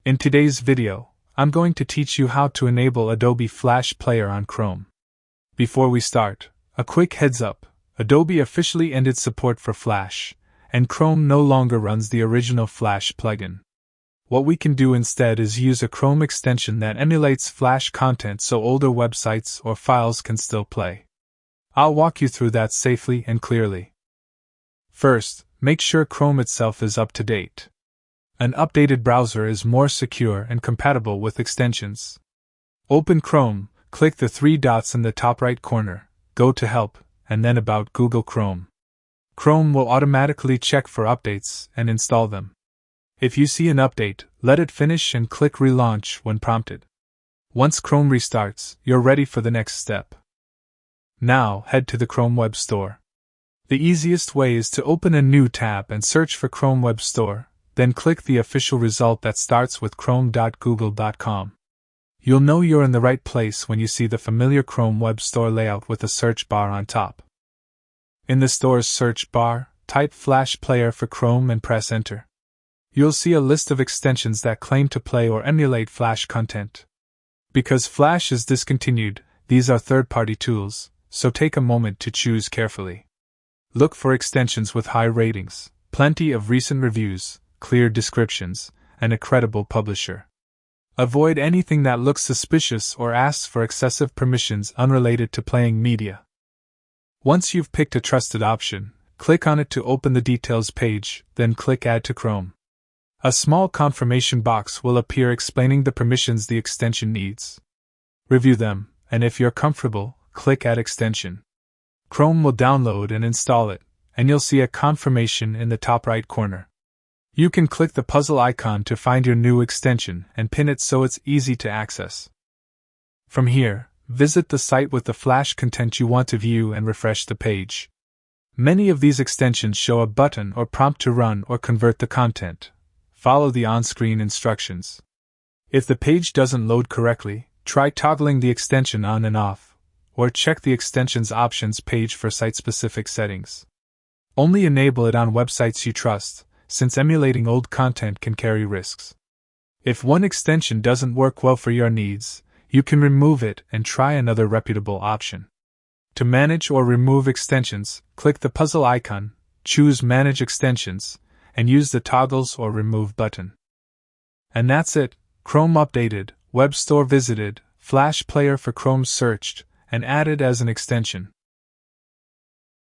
In today's video, I'm going to teach you how to enable Adobe Flash Player on Chrome. Before we start, a quick heads up: Adobe officially ended support for Flash, and Chrome no longer runs the original Flash plugin. What we can do instead is use a Chrome extension that emulates Flash content so older websites or files can still play. I'll walk you through that safely and clearly. First, make sure Chrome itself is up to date. An updated browser is more secure and compatible with extensions. Open Chrome, click the three dots in the top right corner, go to Help, and then About Google Chrome. Chrome will automatically check for updates and install them. If you see an update, let it finish and click Relaunch when prompted. Once Chrome restarts, you're ready for the next step. Now, head to the Chrome Web Store. The easiest way is to open a new tab and search for Chrome Web Store, then click the official result that starts with chrome.google.com. You'll know you're in the right place when you see the familiar Chrome Web Store layout with a search bar on top. In the store's search bar, type Flash Player for Chrome and press Enter. You'll see a list of extensions that claim to play or emulate Flash content. Because Flash is discontinued, these are third-party tools, so take a moment to choose carefully. Look for extensions with high ratings, plenty of recent reviews, clear descriptions, and a credible publisher. Avoid anything that looks suspicious or asks for excessive permissions unrelated to playing media. Once you've picked a trusted option, click on it to open the details page, then click Add to Chrome. A small confirmation box will appear explaining the permissions the extension needs. Review them, and if you're comfortable, click Add Extension. Chrome will download and install it, and you'll see a confirmation in the top right corner. You can click the puzzle icon to find your new extension and pin it so it's easy to access. From here, visit the site with the Flash content you want to view and refresh the page. Many of these extensions show a button or prompt to run or convert the content. Follow the on-screen instructions. If the page doesn't load correctly, try toggling the extension on and off, or check the extension's options page for site-specific settings. Only enable it on websites you trust, since emulating old content can carry risks. If one extension doesn't work well for your needs, you can remove it and try another reputable option. To manage or remove extensions, click the puzzle icon, choose Manage Extensions, and use the Toggles or Remove button. And that's it: Chrome updated, Web Store visited, Flash Player for Chrome searched, and added as an extension.